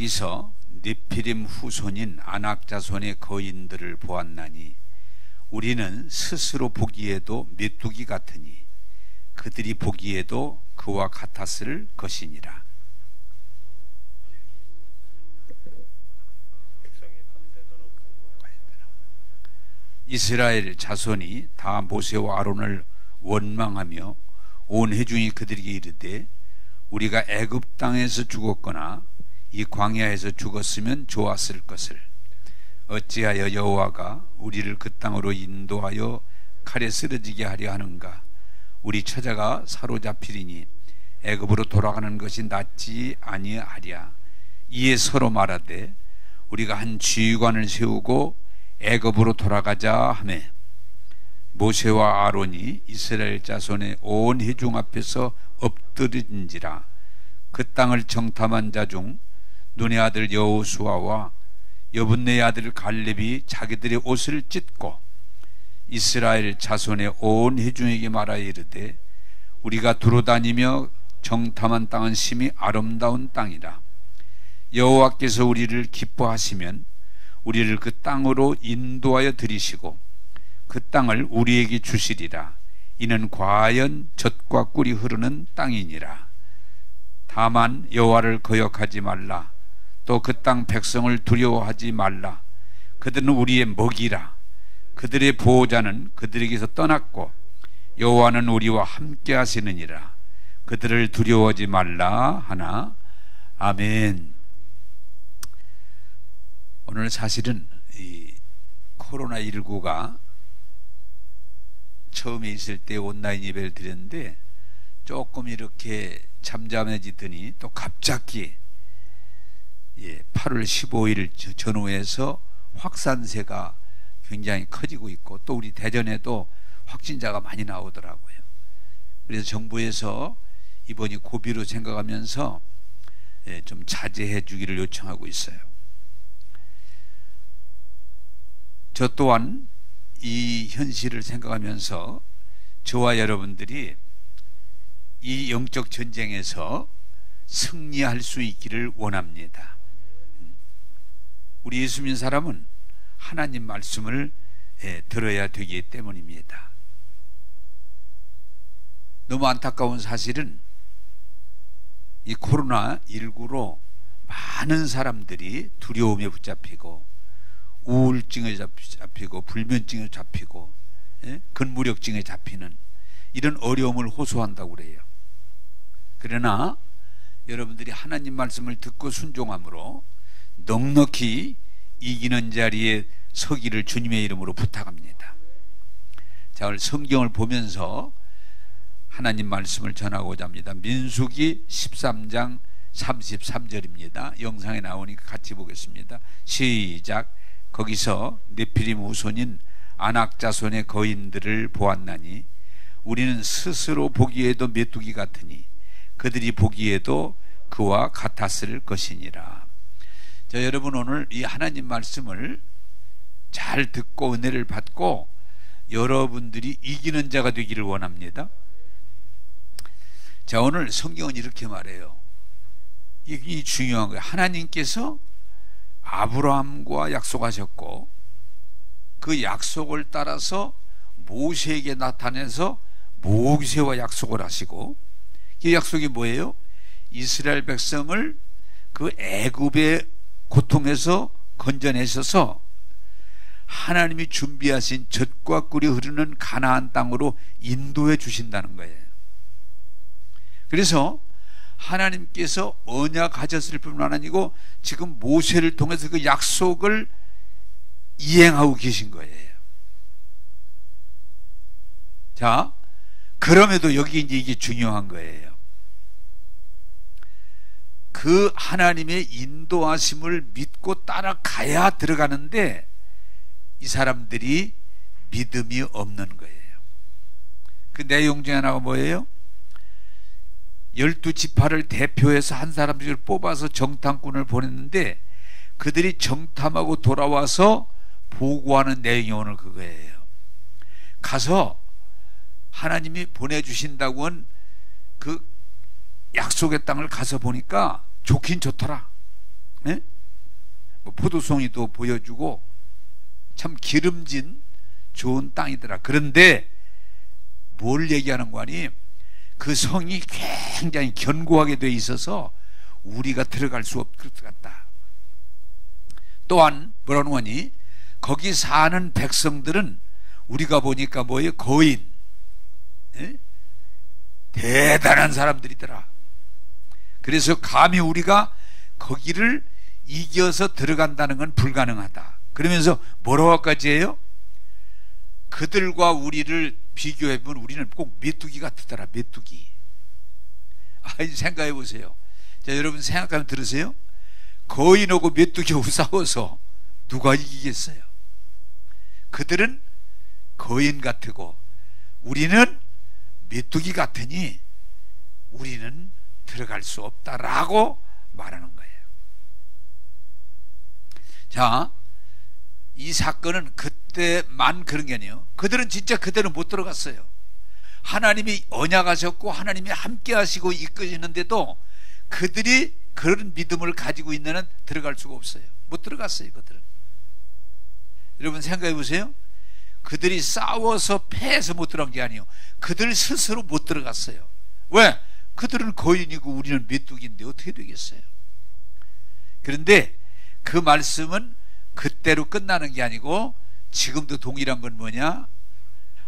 거기서 느피림 후손인 아낙 자손의 거인들을 보았나니 우리는 스스로 보기에도 메뚜기 같으니 그들이 보기에도 그와 같았을 것이니라. 이스라엘 자손이 다 모세와 아론을 원망하며 온 회중이 그들에게 이르되 우리가 애굽 땅에서 죽었거나 이 광야에서 죽었으면 좋았을 것을 어찌하여 여호와가 우리를 그 땅으로 인도하여 칼에 쓰러지게 하려 하는가. 우리 처자가 사로잡히리니 애굽으로 돌아가는 것이 낫지 아니하랴. 이에 서로 말하되 우리가 한 지휘관을 세우고 애굽으로 돌아가자 하매 모세와 아론이 이스라엘 자손의 온 회중 앞에서 엎드린지라. 그 땅을 정탐한 자 중 눈의 아들 여호수아와 여분네의 아들 갈렙이 자기들의 옷을 찢고 이스라엘 자손의 온 회중에게 말하여 이르되 우리가 두루다니며 정탐한 땅은 심히 아름다운 땅이라. 여호와께서 우리를 기뻐하시면 우리를 그 땅으로 인도하여 들이시고 그 땅을 우리에게 주시리라. 이는 과연 젖과 꿀이 흐르는 땅이니라. 다만 여호와를 거역하지 말라. 또 그 땅 백성을 두려워하지 말라. 그들은 우리의 먹이라. 그들의 보호자는 그들에게서 떠났고 여호와는 우리와 함께 하시느니라. 그들을 두려워하지 말라 하나. 아멘. 오늘 사실은 이 코로나19가 처음에 있을 때 온라인 예배를 드렸는데 조금 이렇게 잠잠해지더니 또 갑자기 8월 15일 전후에서 확산세가 굉장히 커지고 있고 또 우리 대전에도 확진자가 많이 나오더라고요. 그래서 정부에서 이번이 고비로 생각하면서 좀 자제해 주기를 요청하고 있어요. 저 또한 이 현실을 생각하면서 저와 여러분들이 이 영적 전쟁에서 승리할 수 있기를 원합니다. 우리 예수 믿는 사람은 하나님 말씀을 들어야 되기 때문입니다. 너무 안타까운 사실은 이 코로나19로 많은 사람들이 두려움에 붙잡히고 우울증에 잡히고 불면증에 잡히고 근무력증에 잡히는 이런 어려움을 호소한다고 그래요. 그러나 여러분들이 하나님 말씀을 듣고 순종함으로 넉넉히 이기는 자리에 서기를 주님의 이름으로 부탁합니다. 자, 오늘 성경을 보면서 하나님 말씀을 전하고자 합니다. 민수기 13장 33절입니다. 영상에 나오니까 같이 보겠습니다. 시작. 거기서 느피림 후손인 아낙 자손의 거인들을 보았나니 우리는 스스로 보기에도 메뚜기 같으니 그들이 보기에도 그와 같았을 것이니라. 자, 여러분 오늘 이 하나님 말씀을 잘 듣고 은혜를 받고 여러분들이 이기는 자가 되기를 원합니다. 자, 오늘 성경은 이렇게 말해요. 이게 중요한 거예요. 하나님께서 아브라함과 약속하셨고 그 약속을 따라서 모세에게 나타내서 모세와 약속을 하시고 그 약속이 뭐예요? 이스라엘 백성을 그 애굽의 고통에서 건져내셔서 하나님이 준비하신 젖과 꿀이 흐르는 가나안 땅으로 인도해 주신다는 거예요. 그래서 하나님께서 언약하셨을 뿐만 아니고 지금 모세를 통해서 그 약속을 이행하고 계신 거예요. 자, 그럼에도 여기 이제 이게 중요한 거예요. 그 하나님의 인도하심을 믿고 따라가야 들어가는데 이 사람들이 믿음이 없는 거예요. 그 내용 중에 하나가 뭐예요? 12지파를 대표해서 한 사람들을 뽑아서 정탐꾼을 보냈는데 그들이 정탐하고 돌아와서 보고하는 내용이 오늘 그거예요. 가서 하나님이 보내주신다고 한 그 약속의 땅을 가서 보니까 좋긴 좋더라. 예? 뭐 포도송이도 보여주고 참 기름진 좋은 땅이더라. 그런데 뭘 얘기하는 거니? 그 성이 굉장히 견고하게 돼 있어서 우리가 들어갈 수 없을 것 같다. 또한 뭐라는 거니? 거기 사는 백성들은 우리가 보니까 뭐예요? 거인, 예? 대단한 사람들이더라. 그래서 감히 우리가 거기를 이겨서 들어간다는 건 불가능하다. 그러면서 뭐라고까지 해요? 그들과 우리를 비교해보면 우리는 꼭 메뚜기 같더라. 메뚜기. 생각해 보세요. 자, 여러분 생각하면 들으세요. 거인하고 메뚜기하고 싸워서 누가 이기겠어요? 그들은 거인 같고 우리는 메뚜기 같으니 우리는 들어갈 수 없다라고 말하는 거예요. 자, 이 사건은 그때만 그런 게 아니에요. 그들은 진짜 그대로 못 들어갔어요. 하나님이 언약하셨고 하나님이 함께 하시고 이끄시는데도 그들이 그런 믿음을 가지고 있는 한 들어갈 수가 없어요. 못 들어갔어요. 그들은. 여러분 생각해 보세요. 그들이 싸워서 패해서 못 들어간 게 아니에요. 그들 스스로 못 들어갔어요. 왜? 그들은 거인이고 우리는 메뚜기인데 어떻게 되겠어요? 그런데 그 말씀은 그때로 끝나는 게 아니고 지금도 동일한 건 뭐냐?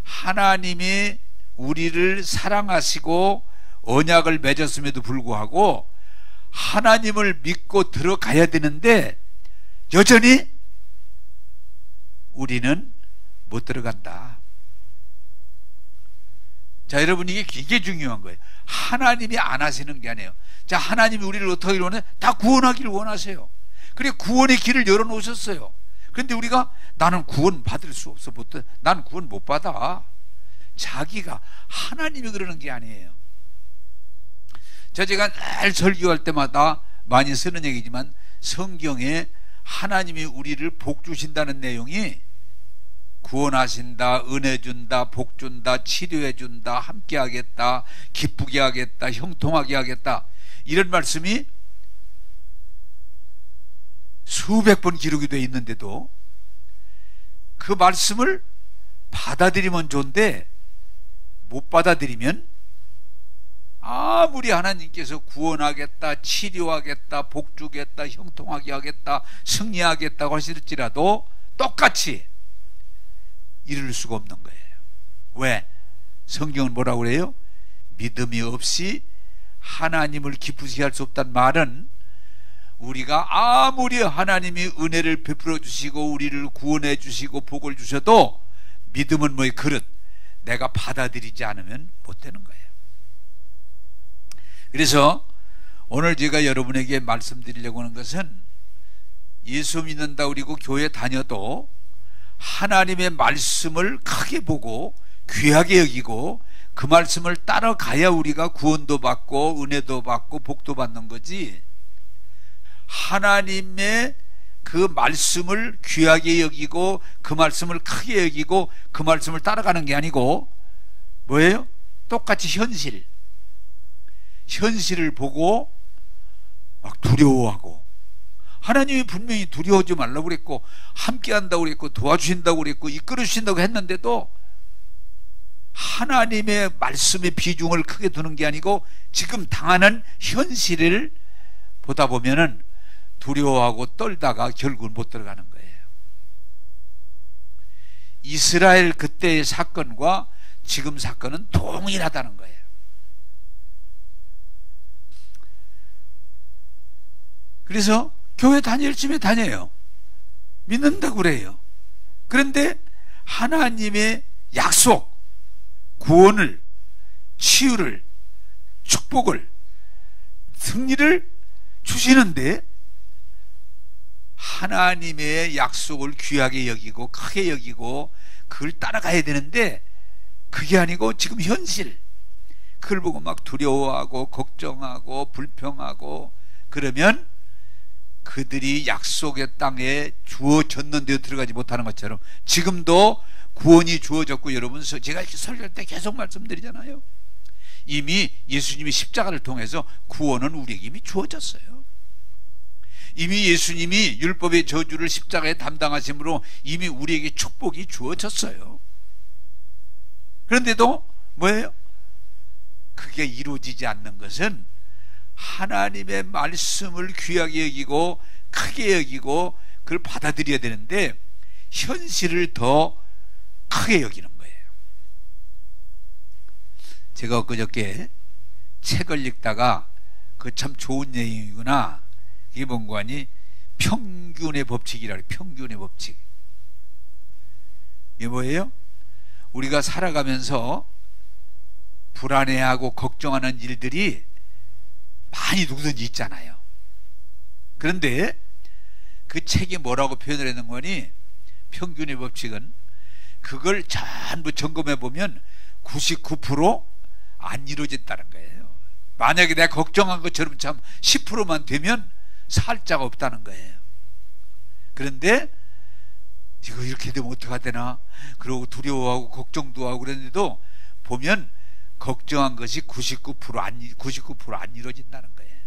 하나님이 우리를 사랑하시고 언약을 맺었음에도 불구하고 하나님을 믿고 들어가야 되는데 여전히 우리는 못 들어간다. 자, 여러분 이게 중요한 거예요. 하나님이 안 하시는 게 아니에요. 자, 하나님이 우리를 어떻게 원해? 다 구원하기를 원하세요. 그래 구원의 길을 열어놓으셨어요. 그런데 우리가 나는 구원 받을 수 없어. 난 구원 못 받아. 자기가 하나님이 그러는 게 아니에요. 제가 늘 설교할 때마다 많이 쓰는 얘기지만 성경에 하나님이 우리를 복 주신다는 내용이 구원하신다, 은혜 준다, 복 준다, 치료해 준다, 함께 하겠다, 기쁘게 하겠다, 형통하게 하겠다, 이런 말씀이 수백 번 기록이 되어 있는데도 그 말씀을 받아들이면 좋은데 못 받아들이면 아무리 하나님께서 구원하겠다, 치료하겠다, 복 주겠다, 형통하게 하겠다, 승리하겠다고 하실지라도 똑같이 이룰 수가 없는 거예요. 왜? 성경은 뭐라고 그래요? 믿음이 없이 하나님을 기쁘시게 할 수 없다는 말은 우리가 아무리 하나님이 은혜를 베풀어 주시고 우리를 구원해 주시고 복을 주셔도 믿음은 뭐의 그릇, 내가 받아들이지 않으면 못 되는 거예요. 그래서 오늘 제가 여러분에게 말씀드리려고 하는 것은 예수 믿는다 그리고 교회 다녀도 하나님의 말씀을 크게 보고 귀하게 여기고 그 말씀을 따라가야 우리가 구원도 받고 은혜도 받고 복도 받는 거지, 하나님의 그 말씀을 귀하게 여기고 그 말씀을 크게 여기고 그 말씀을 따라가는 게 아니고 뭐예요? 똑같이 현실을 보고 막 두려워하고, 하나님이 분명히 두려워하지 말라고 그랬고 함께 한다고 그랬고 도와주신다고 그랬고 이끌어 주신다고 했는데도 하나님의 말씀의 비중을 크게 두는 게 아니고 지금 당하는 현실을 보다 보면은 두려워하고 떨다가 결국은 못 들어가는 거예요. 이스라엘 그때의 사건과 지금 사건은 동일하다는 거예요. 그래서 교회 열심히 다녀요. 믿는다고 그래요. 그런데 하나님의 약속, 구원을, 치유를, 축복을, 승리를 주시는데 하나님의 약속을 귀하게 여기고 크게 여기고 그걸 따라가야 되는데 그게 아니고 지금 현실, 그걸 보고 막 두려워하고 걱정하고 불평하고 그러면 그들이 약속의 땅에 주어졌는데도 들어가지 못하는 것처럼 지금도 구원이 주어졌고, 여러분 제가 설교할 때 계속 말씀드리잖아요. 이미 예수님이 십자가를 통해서 구원은 우리에게 이미 주어졌어요. 이미 예수님이 율법의 저주를 십자가에 담당하심으로 이미 우리에게 축복이 주어졌어요. 그런데도 뭐예요? 그게 이루어지지 않는 것은 하나님의 말씀을 귀하게 여기고 크게 여기고 그걸 받아들여야 되는데 현실을 더 크게 여기는 거예요. 제가 엊그저께 책을 읽다가 그 참 좋은 내용이구나. 이게 뭔가 하니 평균의 법칙이라 그래요. 평균의 법칙. 이게 뭐예요? 우리가 살아가면서 불안해하고 걱정하는 일들이 많이 누구든지 있잖아요. 그런데 그 책이 뭐라고 표현을 했는 거니, 평균의 법칙은 그걸 전부 점검해 보면 99% 안 이루어졌다는 거예요. 만약에 내가 걱정한 것처럼 참 10%만 되면 살짝 없다는 거예요. 그런데 이거 이렇게 되면 어떡하 되나 그러고 두려워하고 걱정도 하고 그랬는데도 보면 걱정한 것이 99% 안 이루어진다는 거예요.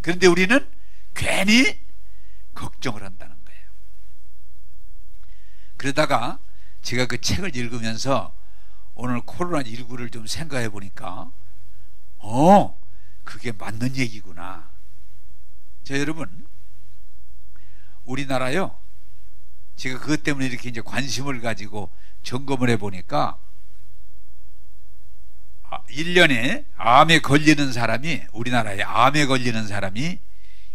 그런데 우리는 괜히 걱정을 한다는 거예요. 그러다가 제가 그 책을 읽으면서 오늘 코로나19를 좀 생각해 보니까 그게 맞는 얘기구나. 자, 여러분, 우리나라요, 제가 그것 때문에 이렇게 이제 관심을 가지고 점검을 해 보니까 1년에 암에 걸리는 사람이, 우리나라에 암에 걸리는 사람이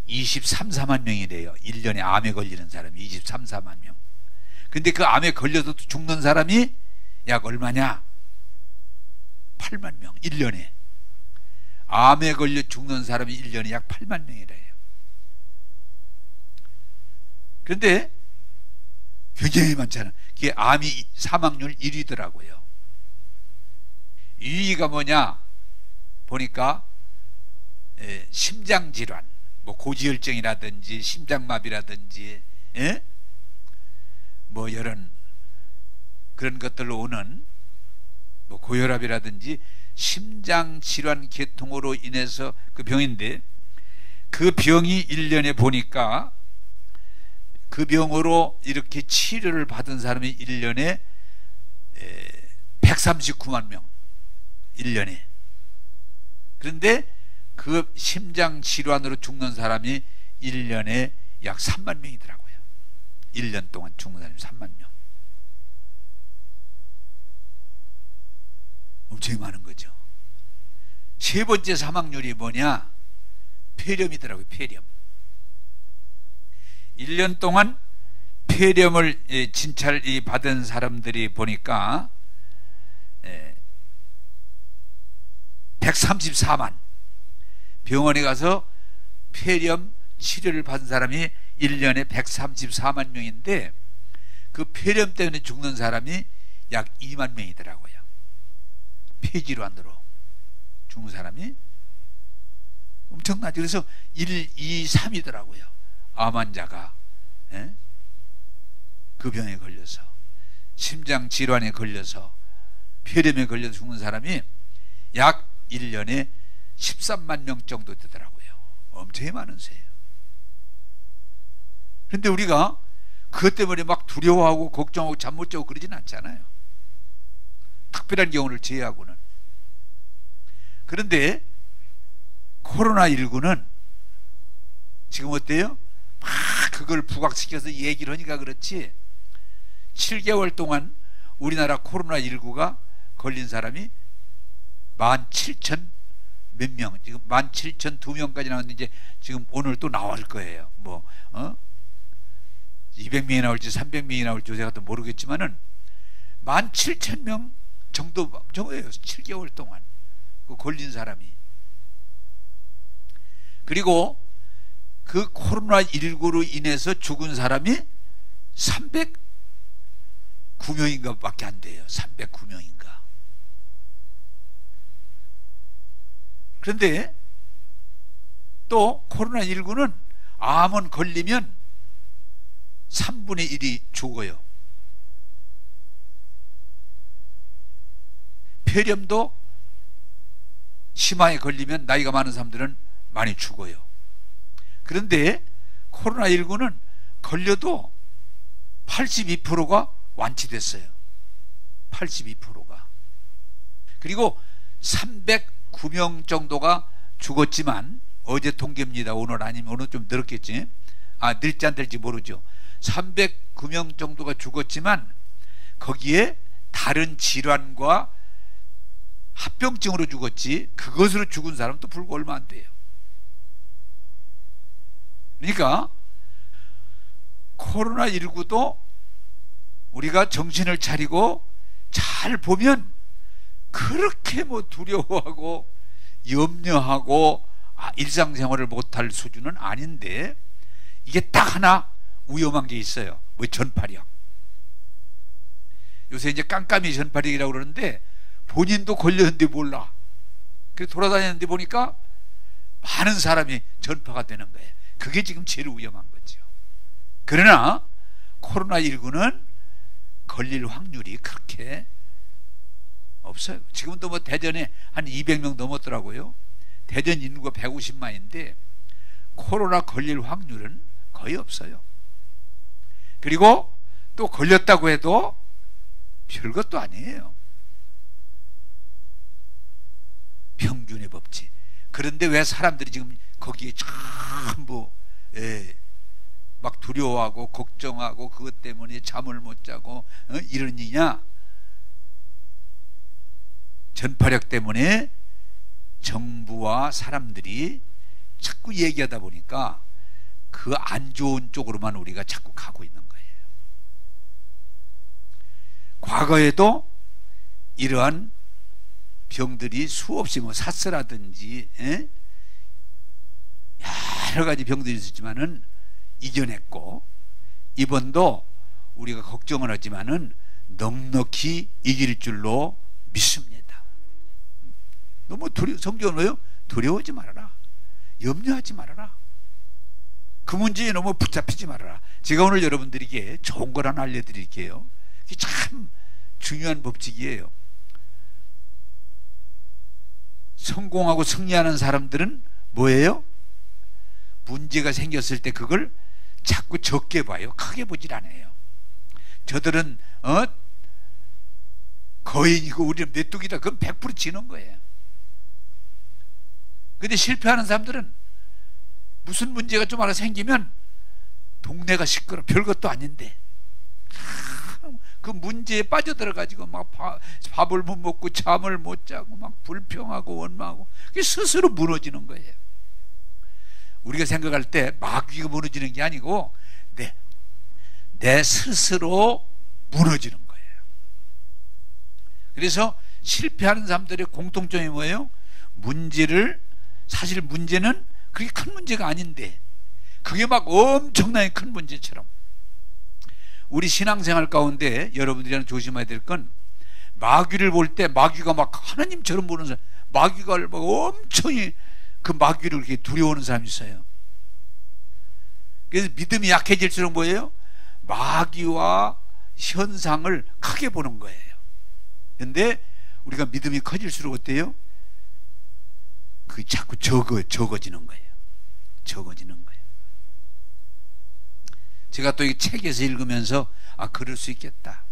23, 4만 명이래요. 1년에 암에 걸리는 사람이 23, 4만 명. 근데 그 암에 걸려서 죽는 사람이 약 얼마냐? 8만 명. 1년에 암에 걸려 죽는 사람이 1년에 약 8만 명이래요. 그런데 굉장히 많잖아. 그게 암이 사망률 1위더라고요. 2위가 뭐냐 보니까 심장질환, 뭐 고지혈증이라든지 심장마비라든지 뭐 이런 그런 것들로 오는 뭐 고혈압이라든지 심장질환 계통으로 인해서 그 병인데, 그 병이 1년에 보니까 그 병으로 이렇게 치료를 받은 사람이 1년에 139만 명. 1년에. 그런데 그 심장질환으로 죽는 사람이 1년에 약 3만 명이더라고요. 1년 동안 죽는 사람이 3만 명. 엄청 많은 거죠. 세 번째 사망률이 뭐냐? 폐렴이더라고요. 폐렴. 1년 동안 폐렴을 진찰 받은 사람들이 보니까 134만, 병원에 가서 폐렴 치료를 받은 사람이 1년에 134만 명인데 그 폐렴 때문에 죽는 사람이 약 2만 명이더라고요. 폐질환으로 죽는 사람이 엄청나죠. 그래서 1, 2, 3이더라고요. 암 환자가 그 병에 걸려서, 심장질환에 걸려서, 폐렴에 걸려서 죽는 사람이 약 1년에 13만 명 정도 되더라고요. 엄청 많은 수예요. 그런데 우리가 그것 때문에 막 두려워하고 걱정하고 잠 못 자고 그러진 않잖아요. 특별한 경우를 제외하고는. 그런데 코로나19는 지금 어때요? 막 그걸 부각시켜서 얘기를 하니까 그렇지, 7개월 동안 우리나라 코로나19가 걸린 사람이 17,000 몇 명, 지금 17,002명까지 나왔는데 이제 지금 오늘 또 나올 거예요. 뭐 200명이 나올지 300명이 나올지 제가 또 모르겠지만은 17,000명 정도예요. 7개월 동안 그 걸린 사람이. 그리고 그 코로나19로 인해서 죽은 사람이 309명인가 밖에 안 돼요. 309명인가. 그런데 또 코로나19는 암은 걸리면 3분의 1이 죽어요. 폐렴도 심하게 걸리면 나이가 많은 사람들은 많이 죽어요. 그런데 코로나19는 걸려도 82%가 완치됐어요. 82%가. 그리고 309명 정도가 죽었지만, 어제 통계입니다. 오늘 아니면 오늘 좀 늘었겠지. 늘지 안 될지 모르죠. 309명 정도가 죽었지만 거기에 다른 질환과 합병증으로 죽었지 그것으로 죽은 사람도 불과 얼마 안 돼요. 그러니까 코로나19도 우리가 정신을 차리고 잘 보면 그렇게 두려워하고 염려하고 일상생활을 못할 수준은 아닌데, 이게 딱 하나 위험한 게 있어요. 전파력. 요새 이제 깜깜이 전파력이라고 그러는데 본인도 걸렸는데 몰라. 그래서 돌아다니는데 보니까 많은 사람이 전파가 되는 거예요. 그게 지금 제일 위험한 거죠. 그러나 코로나19는 걸릴 확률이 그렇게 없어요. 지금도 대전에 한 200명 넘었더라고요. 대전 인구가 150만인데 코로나 걸릴 확률은 거의 없어요. 그리고 또 걸렸다고 해도 별것도 아니에요. 평균의 법칙. 그런데 왜 사람들이 지금 거기에 전부 막 두려워하고 걱정하고 그것 때문에 잠을 못 자고 이러느냐? 전파력 때문에 정부와 사람들이 자꾸 얘기하다 보니까 그 안 좋은 쪽으로만 우리가 자꾸 가고 있는 거예요. 과거에도 이러한 병들이 수없이 사스라든지 여러 가지 병들이 있었지만은 이겨냈고, 이번도 우리가 걱정을 하지만은 넉넉히 이길 줄로 믿습니다. 너무 성경은 뭐예요? 두려워하지 말아라. 염려하지 말아라. 그 문제에 너무 붙잡히지 말아라. 제가 오늘 여러분들에게 좋은 걸 하나 알려드릴게요. 이게 참 중요한 법칙이에요. 성공하고 승리하는 사람들은 뭐예요? 문제가 생겼을 때 그걸 자꾸 적게 봐요. 크게 보질 않아요. 저들은 거인이고 우리는 메뚜기다. 그건 100% 지는 거예요. 근데 실패하는 사람들은 무슨 문제가 좀 하나 생기면 동네가 시끄러. 별것도 아닌데 그 문제에 빠져들어가지고 막 밥을 못 먹고 잠을 못 자고 막 불평하고 원망하고, 그게 스스로 무너지는 거예요. 우리가 생각할 때 마귀가 무너지는 게 아니고 내 스스로 무너지는 거예요. 그래서 실패하는 사람들의 공통점이 뭐예요? 사실 문제는 그게 큰 문제가 아닌데 그게 막 엄청나게 큰 문제처럼. 우리 신앙생활 가운데 여러분들이 조심해야 될 건, 마귀를 볼 때 마귀가 막 하나님처럼 보는 사람, 마귀가 막 엄청 그 마귀를 이렇게 두려워하는 사람이 있어요. 그래서 믿음이 약해질수록 뭐예요? 마귀와 현상을 크게 보는 거예요. 근데 우리가 믿음이 커질수록 어때요? 그게 자꾸 적어지는 거예요. 적어지는 거예요. 제가 또 이 책에서 읽으면서 그럴 수 있겠다.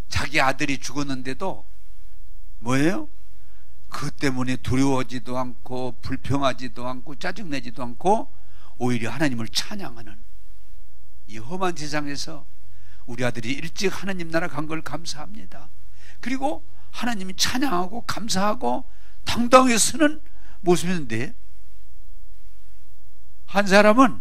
자기 아들이 죽었는데도 뭐예요? 그 때문에 두려워하지도 않고 불평하지도 않고 짜증내지도 않고 오히려 하나님을 찬양하는, 이 험한 세상에서 우리 아들이 일찍 하나님 나라 간 걸 감사합니다. 그리고 하나님이 찬양하고 감사하고 당당하게 쓰는 모습인데, 한 사람은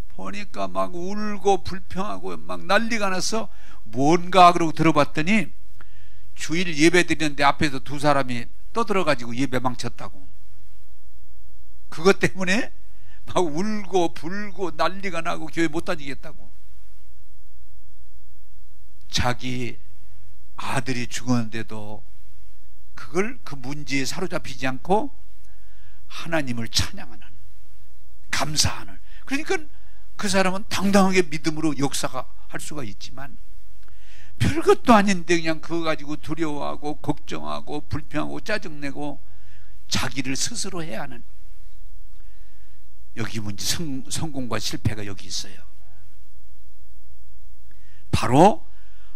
보니까 막 울고 불평하고 막 난리가 나서 뭔가 그러고 들어봤더니 주일 예배 드리는데 앞에서 두 사람이 떠들어가지고 예배 망쳤다고. 그것 때문에 막 울고 불고 난리가 나고 교회 못 다니겠다고. 자기 아들이 죽었는데도 그걸 그 문제에 사로잡히지 않고 하나님을 찬양하는, 감사하는. 그러니까 그 사람은 당당하게 믿음으로 역사가 할 수가 있지만, 별것도 아닌데 그냥 그거 가지고 두려워하고 걱정하고 불평하고 짜증내고 자기를 스스로 해야 하는, 여기 문제, 성공과 실패가 여기 있어요. 바로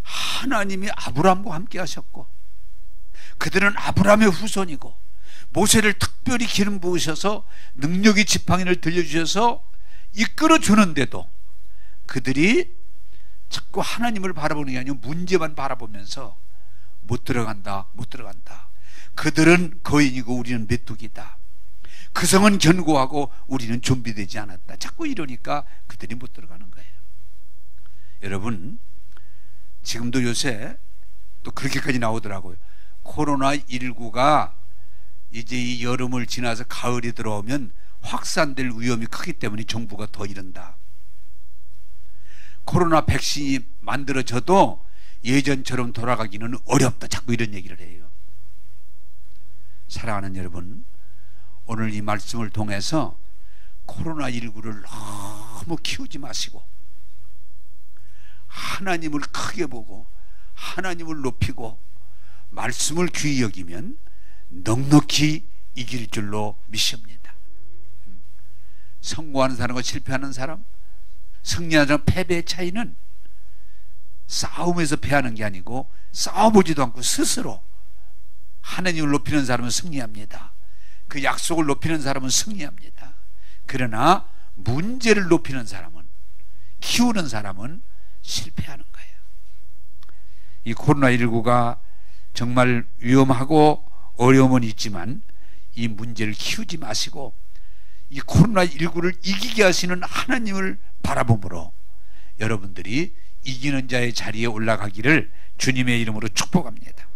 하나님이 아브라함과 함께 하셨고, 그들은 아브라함의 후손이고, 모세를 특별히 기름 부으셔서 능력의 지팡이를 들려주셔서 이끌어 주는데도 그들이 자꾸 하나님을 바라보는 게 아니고 문제만 바라보면서 못 들어간다, 못 들어간다. 그들은 거인이고 우리는 메뚜기다. 그 성은 견고하고 우리는 준비되지 않았다. 자꾸 이러니까 그들이 못 들어가는 거예요. 여러분, 지금도 요새 또 그렇게까지 나오더라고요. 코로나19가 이제 이 여름을 지나서 가을이 들어오면 확산될 위험이 크기 때문에 정부가 더 이른다. 코로나 백신이 만들어져도 예전처럼 돌아가기는 어렵다. 자꾸 이런 얘기를 해요. 사랑하는 여러분, 오늘 이 말씀을 통해서 코로나19를 너무 키우지 마시고 하나님을 크게 보고 하나님을 높이고 말씀을 귀히 여기면 넉넉히 이길 줄로 믿습니다. 성공하는 사람과 실패하는 사람, 승리하는 사람, 패배의 차이는 싸움에서 패하는 게 아니고 싸워보지도 않고 스스로 하나님을 높이는 사람은 승리합니다. 그 약속을 높이는 사람은 승리합니다. 그러나 문제를 높이는 사람은, 키우는 사람은 실패하는 거예요. 이 코로나19가 정말 위험하고 어려움은 있지만 이 문제를 키우지 마시고 이 코로나19를 이기게 하시는 하나님을 바라봄으로 여러분들이 이기는 자의 자리에 올라가기를 주님의 이름으로 축복합니다.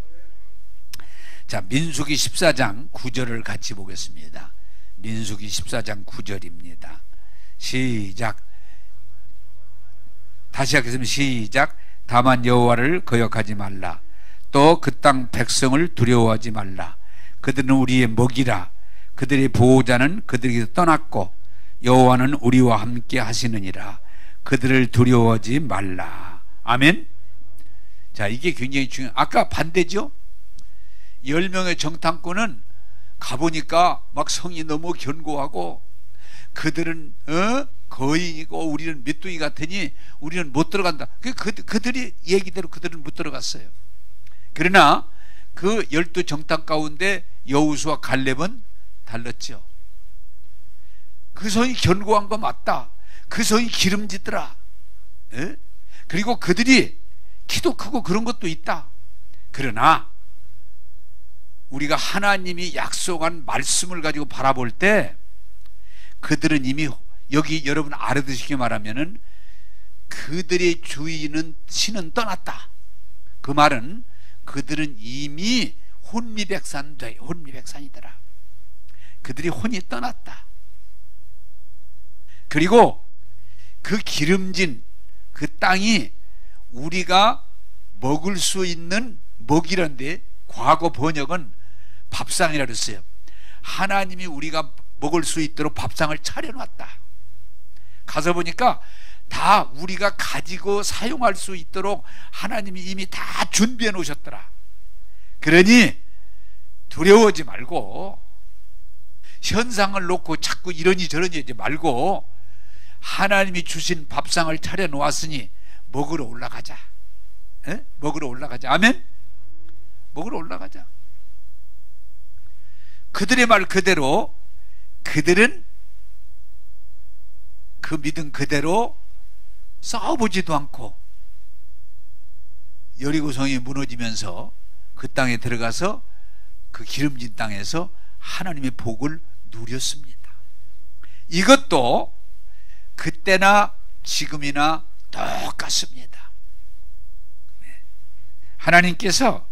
자, 민수기 14장 9절을 같이 보겠습니다. 민수기 14장 9절입니다. 시작. 다시 하겠습니다. 시작. 다만 여호와를 거역하지 말라. 또 그 땅 백성을 두려워하지 말라. 그들은 우리의 먹이라. 그들의 보호자는 그들에게서 떠났고 여호와는 우리와 함께 하시느니라. 그들을 두려워하지 말라. 아멘. 자, 이게 굉장히 중요해요. 아까 반대죠. 10명의 정탐꾼은 가보니까 막 성이 너무 견고하고 그들은 거인이고 우리는 메뚜기 같으니 우리는 못 들어간다. 그들이 얘기대로 그들은 못 들어갔어요. 그러나 그 12 정탐 가운데 여호수아 갈렙은 달랐죠. 그 성이 견고한 거 맞다. 그 성이 기름지더라. 에? 그리고 그들이 키도 크고 그런 것도 있다. 그러나 우리가 하나님이 약속한 말씀을 가지고 바라볼 때 그들은 이미 여기 여러분 알아두시기 말하면은 그들의 주인은 신은 떠났다. 그 말은 그들은 이미 혼미백산이더라. 그들이 혼이 떠났다. 그리고 그 기름진 그 땅이 우리가 먹을 수 있는 먹이란데 과거 번역은 밥상이라 그랬어요. 하나님이 우리가 먹을 수 있도록 밥상을 차려놨다. 가서 보니까 다 우리가 가지고 사용할 수 있도록 하나님이 이미 다 준비해 놓으셨더라. 그러니 두려워하지 말고 현상을 놓고 자꾸 이러니 저러니 하지 말고 하나님이 주신 밥상을 차려 놓았으니 먹으러 올라가자. 에? 먹으러 올라가자. 아멘. 먹으러 올라가자. 그들의 말 그대로 그들은 그 믿음 그대로 싸워보지도 않고 여리고성이 무너지면서 그 땅에 들어가서 그 기름진 땅에서 하나님의 복을 누렸습니다. 이것도 그때나 지금이나 똑같습니다. 하나님께서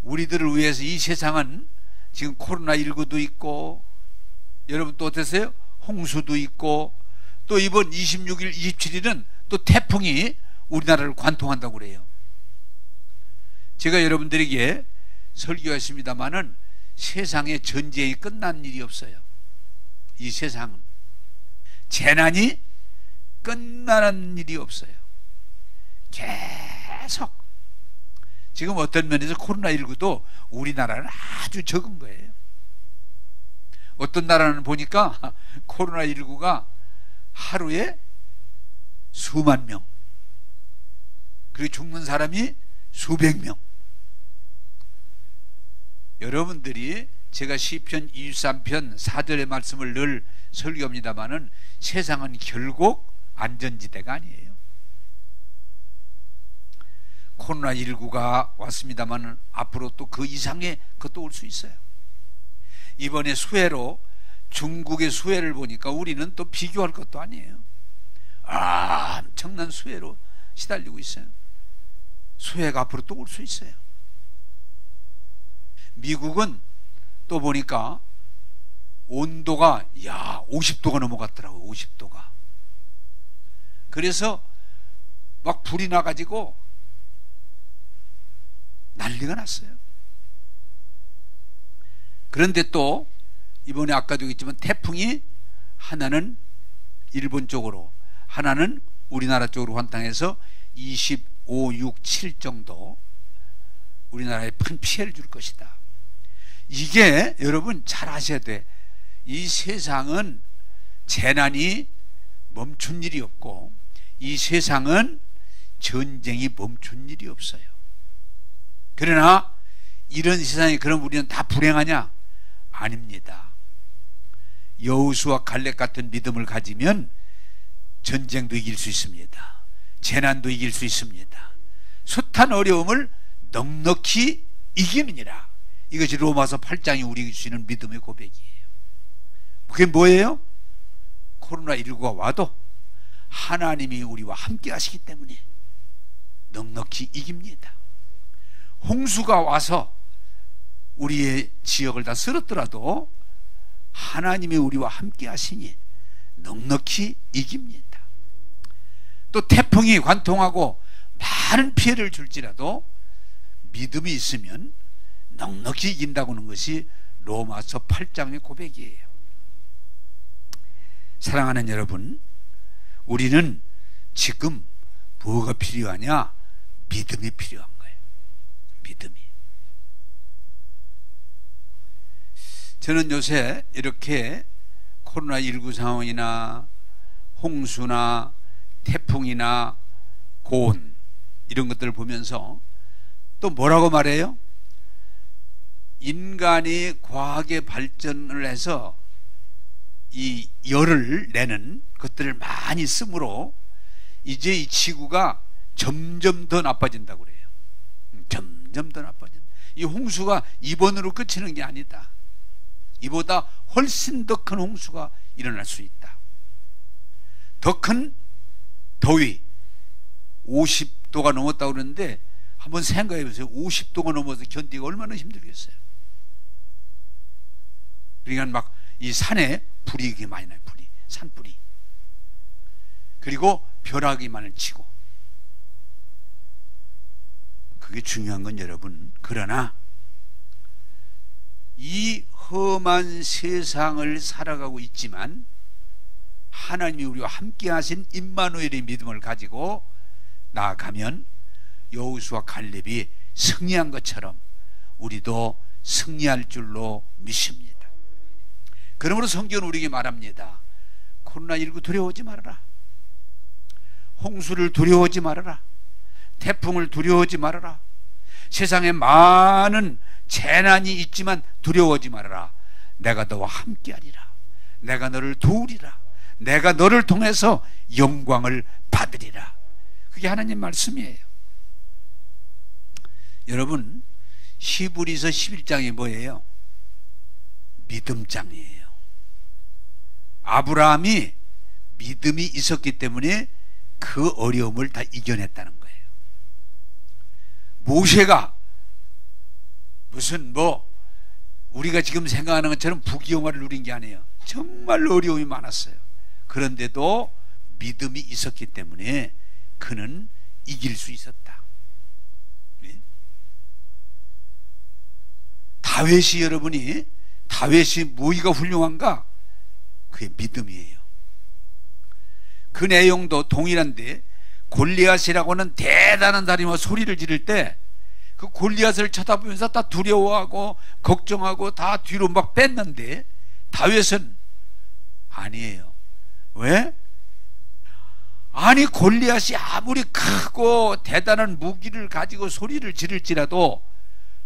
우리들을 위해서 이 세상은 지금 코로나19도 있고 여러분 또 어떠세요? 홍수도 있고 또 이번 26일, 27일은 또 태풍이 우리나라를 관통한다고 그래요. 제가 여러분들에게 설교했습니다마는 세상에 전쟁이 끝난 일이 없어요. 이 세상은 재난이 끝나는 일이 없어요. 계속 지금 어떤 면에서 코로나19도 우리나라는 아주 적은 거예요. 어떤 나라는 보니까 코로나19가 하루에 수만 명, 그리고 죽는 사람이 수백 명. 여러분들이 제가 시편 23편 4절의 말씀을 늘 설교합니다마는 세상은 결국 안전지대가 아니에요. 코로나19가 왔습니다마는 앞으로 또 그 이상의 것도 올 수 있어요. 이번에 수해로 중국의 수해를 보니까 우리는 또 비교할 것도 아니에요. 엄청난 수해로 시달리고 있어요. 수해가 앞으로 또 올 수 있어요. 미국은 또 보니까 온도가 50도가 넘어갔더라고요. 50도가. 그래서 막 불이 나가지고 난리가 났어요. 그런데 또 이번에 아까도 얘기했지만 태풍이 하나는 일본 쪽으로, 하나는 우리나라 쪽으로 환탕해서 25, 6, 7 정도 우리나라에 큰 피해를 줄 것이다. 이게 여러분 잘 아셔야 돼. 이 세상은 재난이 멈춘 일이 없고, 이 세상은 전쟁이 멈춘 일이 없어요. 그러나 이런 세상에 그럼 우리는 다 불행하냐? 아닙니다. 여호수아 갈렙 같은 믿음을 가지면 전쟁도 이길 수 있습니다. 재난도 이길 수 있습니다. 숱한 어려움을 넉넉히 이기느니라. 이것이 로마서 8장이 우리에게 주시는 믿음의 고백이에요. 그게 뭐예요? 코로나19가 와도 하나님이 우리와 함께 하시기 때문에 넉넉히 이깁니다. 홍수가 와서 우리의 지역을 다 쓸었더라도 하나님이 우리와 함께 하시니 넉넉히 이깁니다. 또 태풍이 관통하고 많은 피해를 줄지라도 믿음이 있으면 넉넉히 이긴다고 하는 것이 로마서 8장의 고백이에요. 사랑하는 여러분, 우리는 지금 뭐가 필요하냐? 믿음이 필요한 거예요. 믿음이. 저는 요새 이렇게 코로나19 상황이나 홍수나 태풍이나 고온 이런 것들을 보면서 또 뭐라고 말해요? 인간이 과학의 발전을 해서 이 열을 내는 것들을 많이 쓰므로 이제 이 지구가 점점 더 나빠진다고 그래요. 점점 더 나빠진다. 이 홍수가 이번으로 끝이는 게 아니다. 이보다 훨씬 더 큰 홍수가 일어날 수 있다. 더 큰 더위, 50도가 넘었다고 그러는데 한번 생각해 보세요. 50도가 넘어서 견디기가 얼마나 힘들겠어요. 그러니까 막 이 산에 불이 이렇게 많이 나요. 불이, 산불이. 그리고 벼락이 치고. 그게 중요한 건 여러분, 그러나 이 험한 세상을 살아가고 있지만 하나님이 우리와 함께 하신 임마누엘의 믿음을 가지고 나아가면 여호수아 갈렙이 승리한 것처럼 우리도 승리할 줄로 믿습니다. 그러므로 성경은 우리에게 말합니다. 코로나19 두려워하지 말아라. 홍수를 두려워하지 말아라. 태풍을 두려워하지 말아라. 세상에 많은 재난이 있지만 두려워하지 말아라. 내가 너와 함께하리라. 내가 너를 도우리라. 내가 너를 통해서 영광을 받으리라. 그게 하나님 말씀이에요. 여러분, 히브리서 11장이 뭐예요? 믿음장이에요. 아브라함이 믿음이 있었기 때문에 그 어려움을 다 이겨냈다는 거예요. 모세가 무슨 우리가 지금 생각하는 것처럼 부귀영화를 누린 게 아니에요. 정말 어려움이 많았어요. 그런데도 믿음이 있었기 때문에 그는 이길 수 있었다. 다윗이 여러분이 다윗이 뭐가 훌륭한가? 그게 믿음이에요. 그 내용도 동일한데 골리앗이라고는 대단한 사람이 소리를 지를 때 그 골리앗을 쳐다보면서 다 두려워하고 걱정하고 다 뒤로 막 뺐는데 다윗은 아니에요. 왜? 아니 골리앗이 아무리 크고 대단한 무기를 가지고 소리를 지를지라도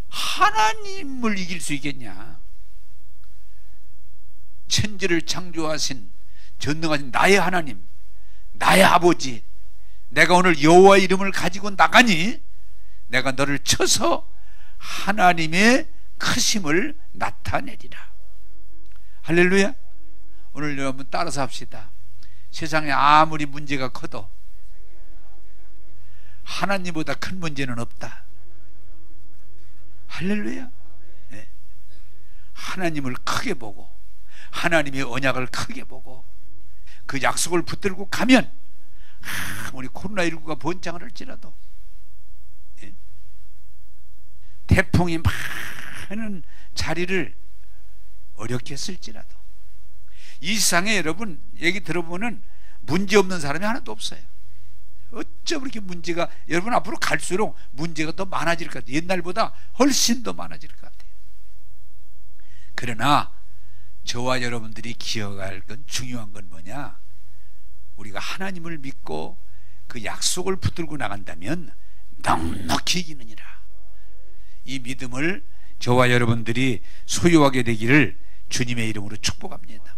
하나님을 이길 수 있겠냐? 천지를 창조하신 전능하신 나의 하나님, 나의 아버지, 내가 오늘 여호와 이름을 가지고 나가니 내가 너를 쳐서 하나님의 크심을 나타내리라. 할렐루야. 오늘 여러분 따라서 합시다. 세상에 아무리 문제가 커도 하나님보다 큰 문제는 없다. 할렐루야. 네. 하나님을 크게 보고 하나님의 언약을 크게 보고 그 약속을 붙들고 가면 아무리 코로나19가 번창을 할지라도, 네. 태풍이 많은 자리를 어렵게 했을지라도 이 세상에 여러분 얘기 들어보면 문제 없는 사람이 하나도 없어요. 어쩜 이렇게 문제가, 여러분 앞으로 갈수록 문제가 더 많아질 것 같아요. 옛날보다 훨씬 더 많아질 것 같아요. 그러나 저와 여러분들이 기억할 건, 중요한 건 뭐냐? 우리가 하나님을 믿고 그 약속을 붙들고 나간다면 넉넉히 이기느니라. 이 믿음을 저와 여러분들이 소유하게 되기를 주님의 이름으로 축복합니다.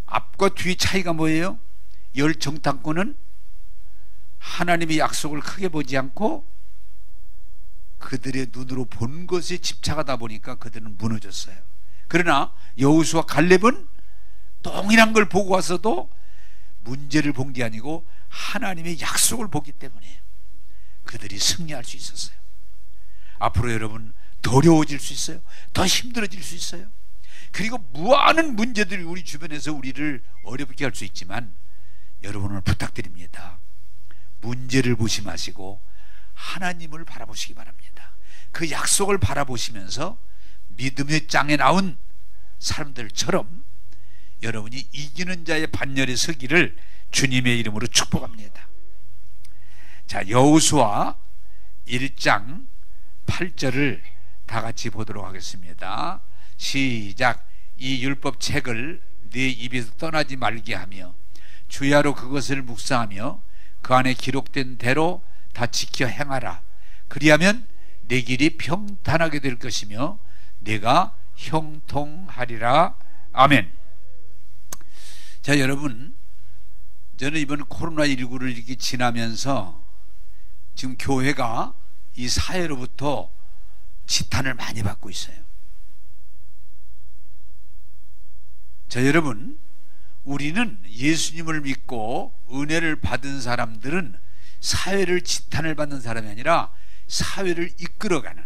앞과 뒤 차이가 뭐예요? 열 정탐꾼은 하나님의 약속을 크게 보지 않고 그들의 눈으로 본 것에 집착하다 보니까 그들은 무너졌어요. 그러나 여호수아 갈렙은 동일한 걸 보고 와서도 문제를 본 게 아니고 하나님의 약속을 보기 때문에 그들이 승리할 수 있었어요. 앞으로 여러분 더 어려워질 수 있어요. 더 힘들어질 수 있어요. 그리고 무한한 문제들이 우리 주변에서 우리를 어렵게 할 수 있지만 여러분을 부탁드립니다. 문제를 보지 마시고 하나님을 바라보시기 바랍니다. 그 약속을 바라보시면서 믿음의 장에 나온 사람들처럼 여러분이 이기는 자의 반열에 서기를 주님의 이름으로 축복합니다. 자, 여호수아 1장 8절을 다 같이 보도록 하겠습니다. 시작. 이 율법책을 네 입에서 떠나지 말게 하며 주야로 그것을 묵상하며 그 안에 기록된 대로 다 지켜 행하라. 그리하면 내 길이 평탄하게 될 것이며 내가 형통하리라. 아멘. 자, 여러분, 저는 이번 코로나19를 이렇게 지나면서 지금 교회가 이 사회로부터 지탄을 많이 받고 있어요. 자, 여러분, 우리는 예수님을 믿고 은혜를 받은 사람들은 사회를 지탄을 받는 사람이 아니라 사회를 이끌어가는,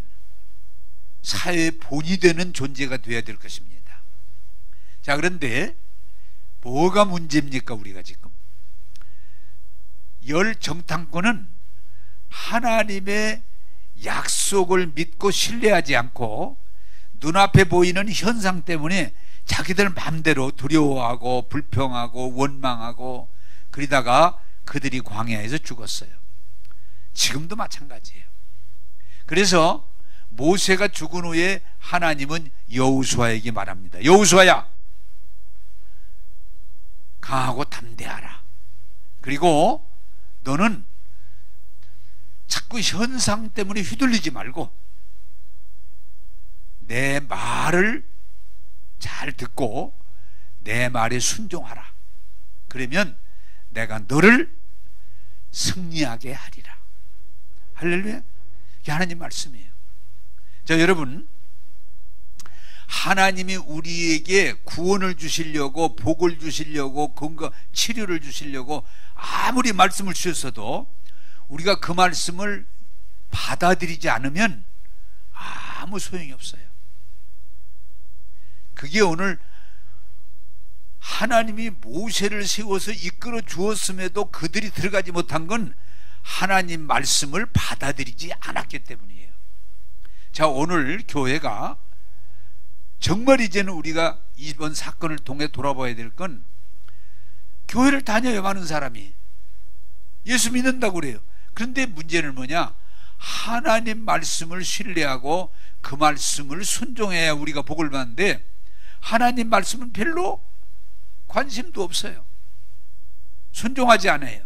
사회의 본이 되는 존재가 되어야 될 것입니다. 자, 그런데 뭐가 문제입니까? 우리가 지금 열 정탐꾼은 하나님의 약속을 믿고 신뢰하지 않고 눈앞에 보이는 현상 때문에 자기들 마음대로 두려워하고 불평하고 원망하고 그러다가 그들이 광야에서 죽었어요. 지금도 마찬가지예요. 그래서 모세가 죽은 후에 하나님은 여호수아에게 말합니다. 여호수아야, 강하고 담대하라. 그리고 너는 자꾸 현상 때문에 휘둘리지 말고 내 말을 잘 듣고 내 말에 순종하라. 그러면 내가 너를 승리하게 하리라. 할렐루야. 이게 하나님 말씀이에요. 자, 여러분, 하나님이 우리에게 구원을 주시려고, 복을 주시려고, 건강 치료를 주시려고 아무리 말씀을 주셨어도 우리가 그 말씀을 받아들이지 않으면 아무 소용이 없어요. 그게 오늘 하나님이 모세를 세워서 이끌어 주었음에도 그들이 들어가지 못한 건 하나님 말씀을 받아들이지 않았기 때문이에요. 자, 오늘 교회가 정말 이제는 우리가 이번 사건을 통해 돌아봐야 될 건, 교회를 다녀요, 많은 사람이. 예수 믿는다고 그래요. 그런데 문제는 뭐냐? 하나님 말씀을 신뢰하고 그 말씀을 순종해야 우리가 복을 받는데, 하나님 말씀은 별로 관심도 없어요. 순종하지 않아요.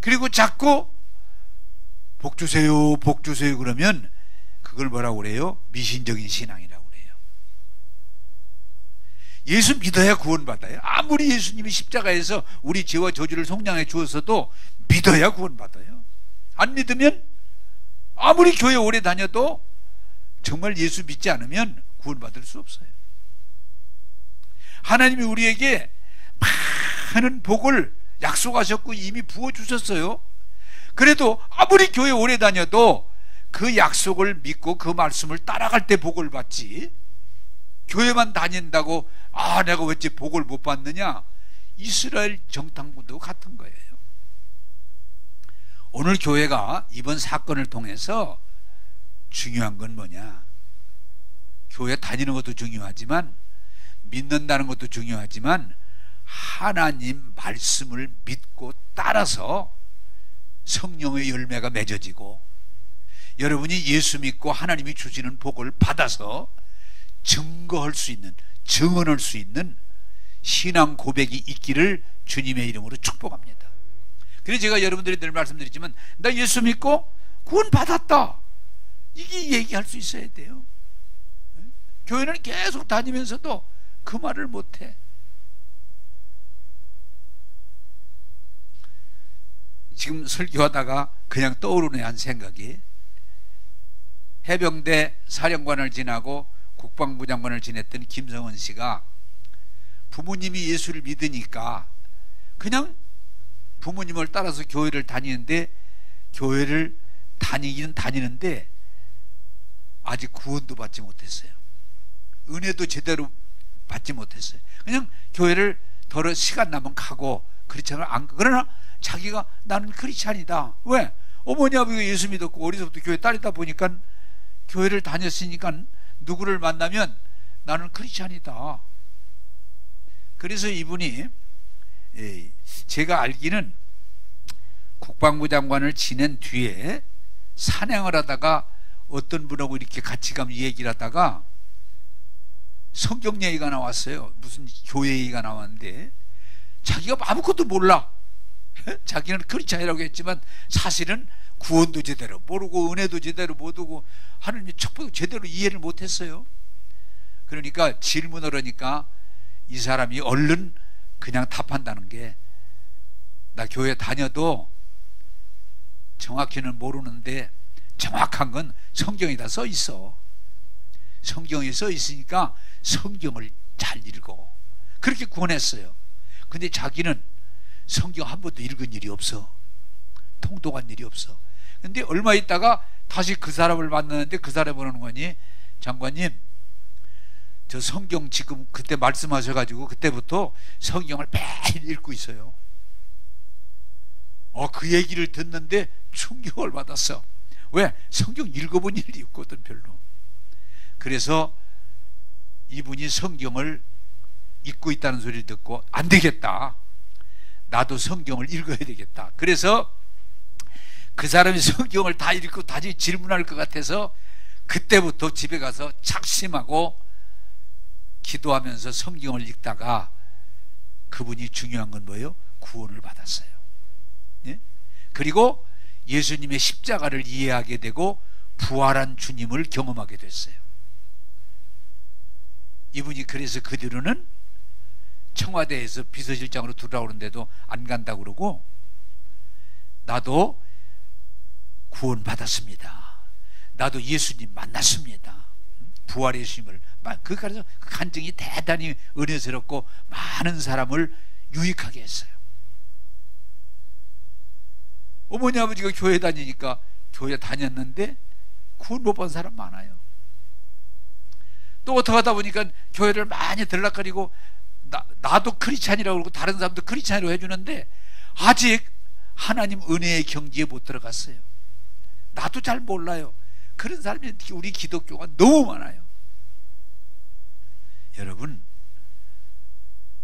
그리고 자꾸 복 주세요, 복 주세요 그러면 그걸 뭐라고 그래요? 미신적인 신앙이라고 그래요. 예수 믿어야 구원받아요. 아무리 예수님이 십자가에서 우리 죄와 저주를 속량해 주었어도 믿어야 구원받아요. 안 믿으면 아무리 교회 오래 다녀도 정말 예수 믿지 않으면 구원받을 수 없어요. 하나님이 우리에게 많은 복을 약속하셨고 이미 부어주셨어요. 그래도 아무리 교회 오래 다녀도 그 약속을 믿고 그 말씀을 따라갈 때 복을 받지, 교회만 다닌다고 내가 어째 복을 못 받느냐? 이스라엘 정탐꾼도 같은 거예요. 오늘 교회가 이번 사건을 통해서 중요한 건 뭐냐? 교회 다니는 것도 중요하지만 믿는다는 것도 중요하지만 하나님 말씀을 믿고 따라서 성령의 열매가 맺어지고 여러분이 예수 믿고 하나님이 주시는 복을 받아서 증거할 수 있는, 증언할 수 있는 신앙 고백이 있기를 주님의 이름으로 축복합니다. 그래서 제가 여러분들이 늘 말씀드리지만 나 예수 믿고 구원 받았다, 이게 얘기할 수 있어야 돼요. 교회는 계속 다니면서도 그 말을 못해. 지금 설교하다가 그냥 떠오르네 한 생각이, 해병대 사령관을 지나고 국방부 장관을 지냈던 김성원 씨가 부모님이 예수를 믿으니까 그냥 부모님을 따라서 교회를 다니는데, 교회를 다니기는 다니는데 아직 구원도 받지 못했어요. 은혜도 제대로 받지 못했어요. 그냥 교회를 더러 시간 나면 가고 그렇잖아요. 그러나 자기가 나는 크리스찬이다. 왜? 어머니 아버지가 예수 믿었고 어리서부터 교회 따르다 보니까 교회를 다녔으니까 누구를 만나면 나는 크리스찬이다. 그래서 이분이 제가 알기는 국방부 장관을 지낸 뒤에 산행을 하다가 어떤 분하고 이렇게 같이 가면 얘기를 하다가 성경 얘기가 나왔어요. 무슨 교회 얘기가 나왔는데 자기가 아무것도 몰라. 자기는 크리스찬이라고 했지만 사실은 구원도 제대로 모르고 은혜도 제대로 못하고 하나님의 축복도 제대로 이해를 못했어요. 그러니까 질문을 하니까 이 사람이 얼른 그냥 답한다는 게, 나 교회 다녀도 정확히는 모르는데 정확한 건 성경에 다 써 있어. 성경에 써 있으니까 성경을 잘 읽어. 그렇게 구원했어요. 근데 자기는 성경 한 번도 읽은 일이 없어. 통독한 일이 없어. 근데 얼마 있다가 다시 그 사람을 만나는데 그 사람이 뭐라는 거니? 장관님, 저 성경 지금 그때 말씀하셔가지고 그때부터 성경을 매일 읽고 있어요. 그 얘기를 듣는데 충격을 받았어. 왜? 성경 읽어본 일이 없거든 별로. 그래서 이분이 성경을 읽고 있다는 소리를 듣고 안 되겠다, 나도 성경을 읽어야 되겠다. 그래서 그 사람이 성경을 다 읽고 다시 질문할 것 같아서 그때부터 집에 가서 작심하고 기도하면서 성경을 읽다가 그분이 중요한 건 뭐예요? 구원을 받았어요. 예? 그리고 예수님의 십자가를 이해하게 되고 부활한 주님을 경험하게 됐어요. 이분이 그래서 그 뒤로는 청와대에서 비서실장으로 들어오는데도 안 간다고 그러고, 나도 구원 받았습니다, 나도 예수님 만났습니다, 부활의 예수님을, 그래서 그 간증이 대단히 은혜스럽고 많은 사람을 유익하게 했어요. 어머니 아버지가 교회 다니니까 교회 다녔는데 구원 못 받은 사람 많아요. 또 어떻게 하다 보니까 교회를 많이 들락거리고 나도 크리스찬이라고 그러고 다른 사람도 크리스찬이라고 해주는데 아직 하나님 은혜의 경지에 못 들어갔어요. 나도 잘 몰라요. 그런 사람이 우리 기독교가 너무 많아요. 여러분,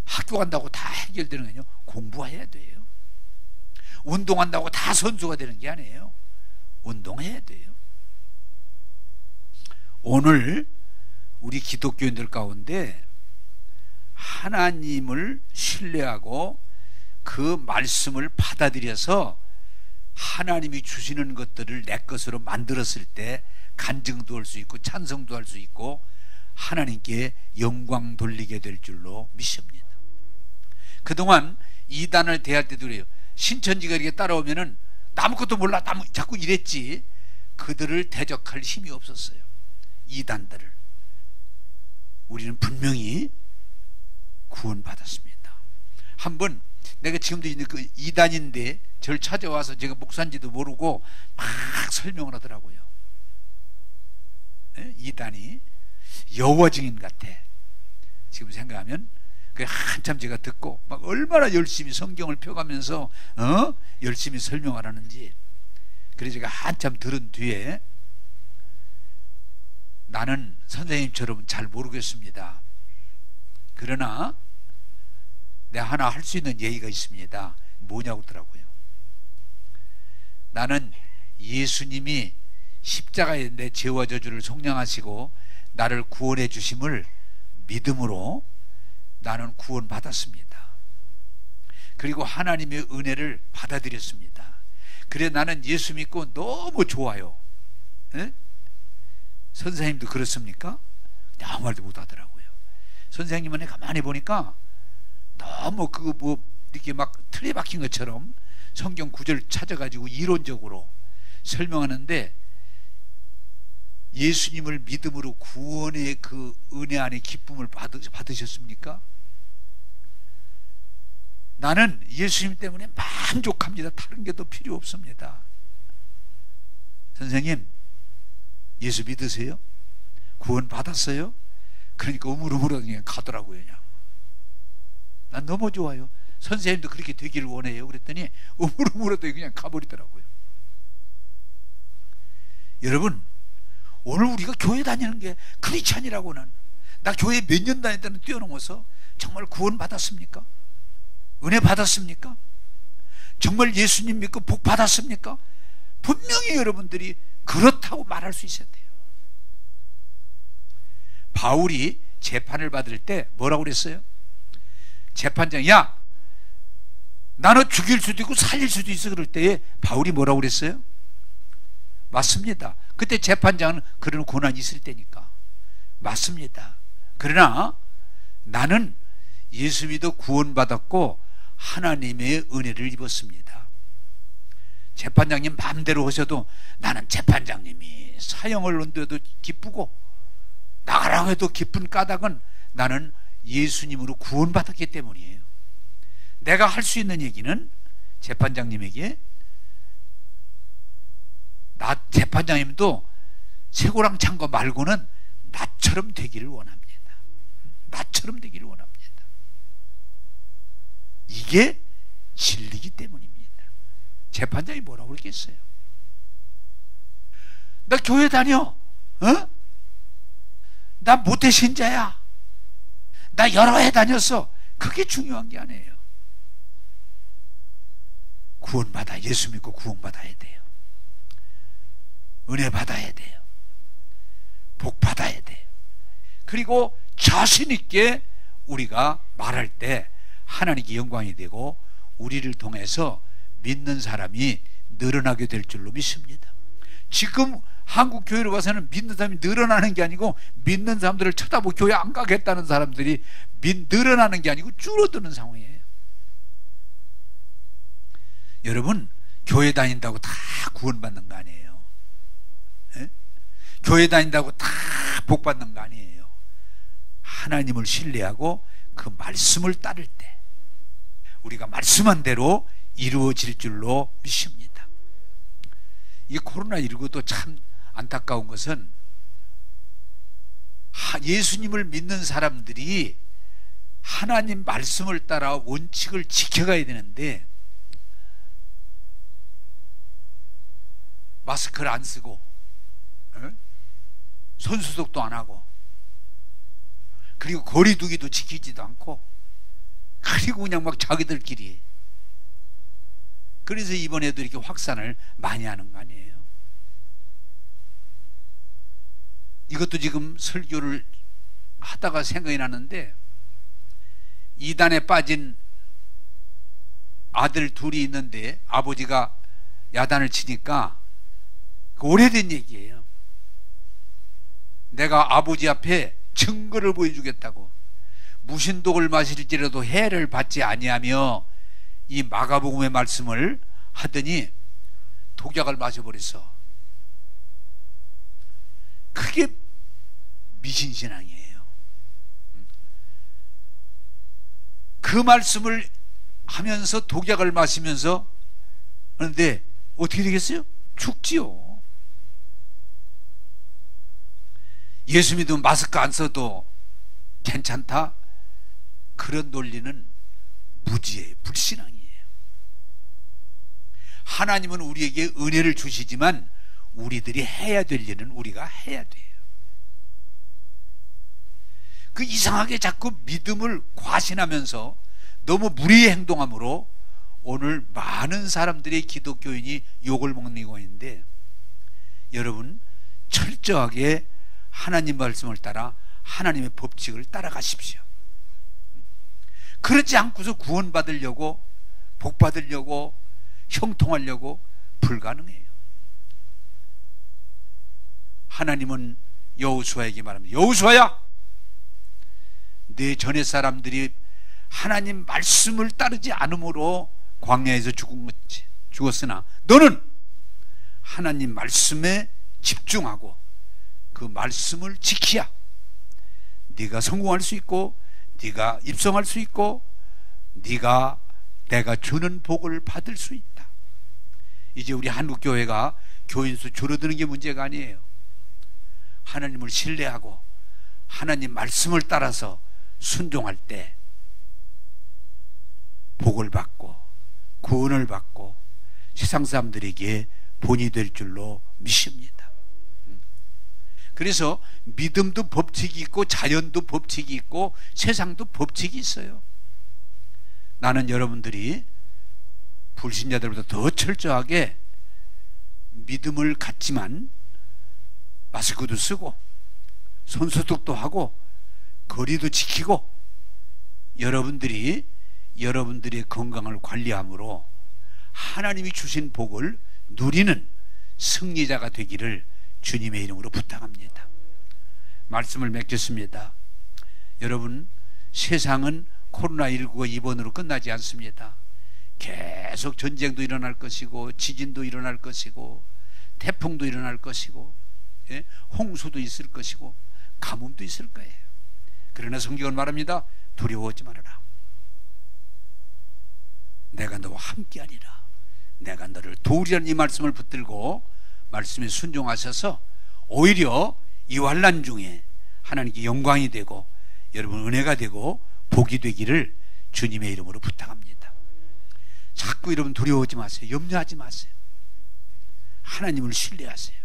학교 간다고 다 해결되는 게 아니에요. 공부해야 돼요. 운동한다고 다 선수가 되는 게 아니에요. 운동해야 돼요. 오늘 우리 기독교인들 가운데 하나님을 신뢰하고 그 말씀을 받아들여서 하나님이 주시는 것들을 내 것으로 만들었을 때 간증도 할 수 있고 찬송도 할 수 있고 하나님께 영광 돌리게 될 줄로 믿습니다. 그동안 이단을 대할 때도 그래요. 신천지가 이렇게 따라오면은 나 아무것도 몰라 자꾸 이랬지. 그들을 대적할 힘이 없었어요. 이단들을. 우리는 분명히 구원받았습니다. 한번 내가 지금도 있는 그 이단인데 저를 찾아와서 제가 목사인지도 모르고 막 설명을 하더라고요. 이단이 여호와 증인 같아. 지금 생각하면 그 한참 제가 듣고 막 얼마나 열심히 성경을 펴가면서 열심히 설명을 하는지. 그래서 제가 한참 들은 뒤에 나는 선생님처럼 잘 모르겠습니다. 그러나 내가 하나 할 수 있는 얘기가 있습니다. 뭐냐고 하더라고요. 나는 예수님이 십자가에 내 죄와 저주를 속량하시고 나를 구원해 주심을 믿음으로 나는 구원받았습니다. 그리고 하나님의 은혜를 받아들였습니다. 그래 나는 예수 믿고 너무 좋아요. 에? 선생님도 그렇습니까? 아무 말도 못 하더라고요. 선생님은 가만히 보니까 너무 그거 뭐 이렇게 막 틀에 박힌 것처럼 성경 구절 찾아가지고 이론적으로 설명하는데 예수님을 믿음으로 구원의 그 은혜 안에 기쁨을 받으셨습니까? 나는 예수님 때문에 만족합니다. 다른 게 더 필요 없습니다. 선생님, 예수 믿으세요? 구원 받았어요? 그러니까 우물우물하게 그냥 가더라고요. 그냥. 난 너무 좋아요. 선생님도 그렇게 되기를 원해요. 그랬더니 우물우물하게 그냥 가버리더라고요. 여러분, 오늘 우리가 교회 다니는 게 크리스찬이라고는, 나 교회 몇 년 다녔다는 뛰어넘어서 정말 구원 받았습니까? 은혜 받았습니까? 정말 예수님 믿고 복 받았습니까? 분명히 여러분들이 그렇다고 말할 수 있어야 돼요. 바울이 재판을 받을 때 뭐라고 그랬어요? 재판장, 야, 나는 죽일 수도 있고 살릴 수도 있어. 그럴 때에 바울이 뭐라고 그랬어요? 맞습니다. 그때 재판장은 그런 고난이 있을 때니까 맞습니다. 그러나 나는 예수 믿어 구원받았고 하나님의 은혜를 입었습니다. 재판장님 마음대로 하셔도 나는 재판장님이 사형을 논대도 기쁘고 나가라고 해도 기쁜 까닭은 나는 예수님으로 구원받았기 때문이에요. 내가 할 수 있는 얘기는 재판장님에게, 나 재판장님도 쇠고랑 찬 거 말고는 나처럼 되기를 원합니다. 나처럼 되기를 원합니다. 이게 진리이기 때문입니다. 재판장이 뭐라고 그랬겠어요? 나 교회 다녀. 나 모태신자야. 나 여러 해 다녔어. 그게 중요한 게 아니에요. 구원받아, 예수 믿고 구원받아야 돼요. 은혜 받아야 돼요. 복 받아야 돼요. 그리고 자신 있게 우리가 말할 때 하나님께 영광이 되고 우리를 통해서 믿는 사람이 늘어나게 될 줄로 믿습니다. 지금 한국 교회로 봐서는 믿는 사람이 늘어나는 게 아니고 믿는 사람들을 쳐다보고 교회 안 가겠다는 사람들이 늘어나는 게 아니고 줄어드는 상황이에요. 여러분, 교회 다닌다고 다 구원받는 거 아니에요. 에? 교회 다닌다고 다 복받는 거 아니에요. 하나님을 신뢰하고 그 말씀을 따를 때 우리가 말씀한 대로 이루어질 줄로 믿습니다. 이 코로나19도 참 안타까운 것은 예수님을 믿는 사람들이 하나님 말씀을 따라 원칙을 지켜가야 되는데 마스크를 안 쓰고 손소독도 안 하고 그리고 거리 두기도 지키지도 않고 그리고 그냥 막 자기들끼리, 그래서 이번에도 이렇게 확산을 많이 하는 거 아니에요. 이것도 지금 설교를 하다가 생각이 나는데 이단에 빠진 아들 둘이 있는데 아버지가 야단을 치니까 오래된 얘기예요. 내가 아버지 앞에 증거를 보여주겠다고 무신독을 마실지라도 해를 받지 아니하며 이 마가복음의 말씀을 하더니 독약을 마셔버렸어. 그게 미신신앙이에요. 그 말씀을 하면서 독약을 마시면서 그런데 어떻게 되겠어요? 죽지요. 예수 믿으면 마스크 안 써도 괜찮다? 그런 논리는 무지예요. 불신앙이에요. 하나님은 우리에게 은혜를 주시지만 우리들이 해야 될 일은 우리가 해야 돼요. 그 이상하게 자꾸 믿음을 과신하면서 너무 무리의 행동함으로 오늘 많은 사람들의 기독교인이 욕을 먹고 있는데, 여러분 철저하게 하나님 말씀을 따라 하나님의 법칙을 따라가십시오. 그렇지 않고서 구원받으려고 복받으려고 형통하려고 불가능해요. 하나님은 여호수아에게 말합니다. 여호수아야, 내 전의 사람들이 하나님 말씀을 따르지 않음으로 광야에서 죽었으나 너는 하나님 말씀에 집중하고 그 말씀을 지키야 네가 성공할 수 있고 네가 입성할 수 있고 네가 내가 주는 복을 받을 수 있다. 이제 우리 한국교회가 교인수 줄어드는 게 문제가 아니에요. 하나님을 신뢰하고 하나님 말씀을 따라서 순종할 때 복을 받고 구원을 받고 세상 사람들에게 본이 될 줄로 믿습니다. 그래서 믿음도 법칙이 있고 자연도 법칙이 있고 세상도 법칙이 있어요. 나는 여러분들이 불신자들보다 더 철저하게 믿음을 갖지만 마스크도 쓰고 손소독도 하고 거리도 지키고 여러분들의 건강을 관리함으로 하나님이 주신 복을 누리는 승리자가 되기를 주님의 이름으로 부탁합니다. 말씀을 맺겠습니다. 여러분, 세상은 코로나19가 이번으로 끝나지 않습니다. 계속 전쟁도 일어날 것이고 지진도 일어날 것이고 태풍도 일어날 것이고 홍수도 있을 것이고 가뭄도 있을 거예요. 그러나 성경은 말합니다. 두려워하지 말아라. 내가 너와 함께하리라. 내가 너를 도우리라는 이 말씀을 붙들고 말씀에 순종하셔서 오히려 이 환난 중에 하나님께 영광이 되고 여러분 은혜가 되고 복이 되기를 주님의 이름으로 부탁합니다. 자꾸 여러분 두려워하지 마세요. 염려하지 마세요. 하나님을 신뢰하세요.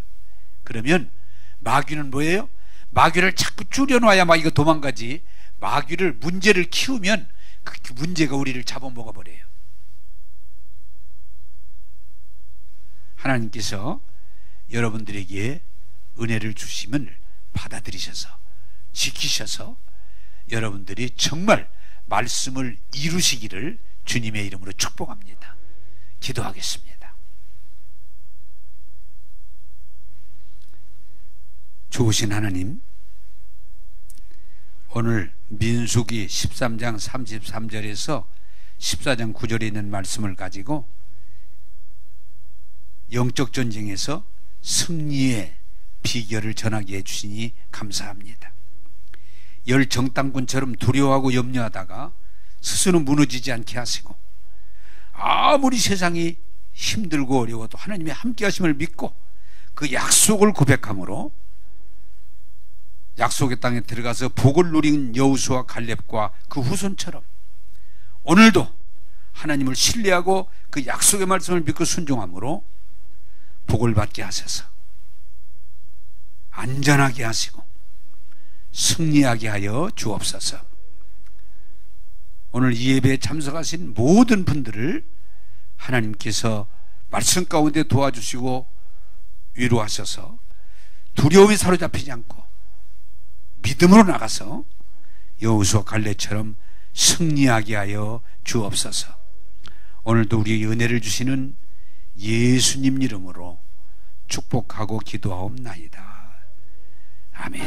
그러면 마귀는 뭐예요? 마귀를 자꾸 줄여놔야 마귀가 도망가지, 마귀를 문제를 키우면 그 문제가 우리를 잡아먹어 버려요. 하나님께서 여러분들에게 은혜를 주심을 받아들이셔서 지키셔서 여러분들이 정말 말씀을 이루시기를 주님의 이름으로 축복합니다. 기도하겠습니다. 좋으신 하나님, 오늘 민수기 13장 33절에서 14장 9절에 있는 말씀을 가지고 영적 전쟁에서 승리의 비결을 전하게 해주시니 감사합니다. 열정당군처럼 두려워하고 염려하다가 스스로 무너지지 않게 하시고, 아무리 세상이 힘들고 어려워도 하나님의 함께 하심을 믿고 그 약속을 고백함으로 약속의 땅에 들어가서 복을 누린 여호수아 갈렙과 그 후손처럼 오늘도 하나님을 신뢰하고 그 약속의 말씀을 믿고 순종함으로 복을 받게 하셔서 안전하게 하시고 승리하게 하여 주옵소서. 오늘 이 예배에 참석하신 모든 분들을 하나님께서 말씀 가운데 도와주시고 위로하셔서 두려움에 사로잡히지 않고 믿음으로 나가서 여호수아 갈렙처럼 승리하게 하여 주옵소서. 오늘도 우리에게 은혜를 주시는 예수님 이름으로 축복하고 기도하옵나이다. 아멘.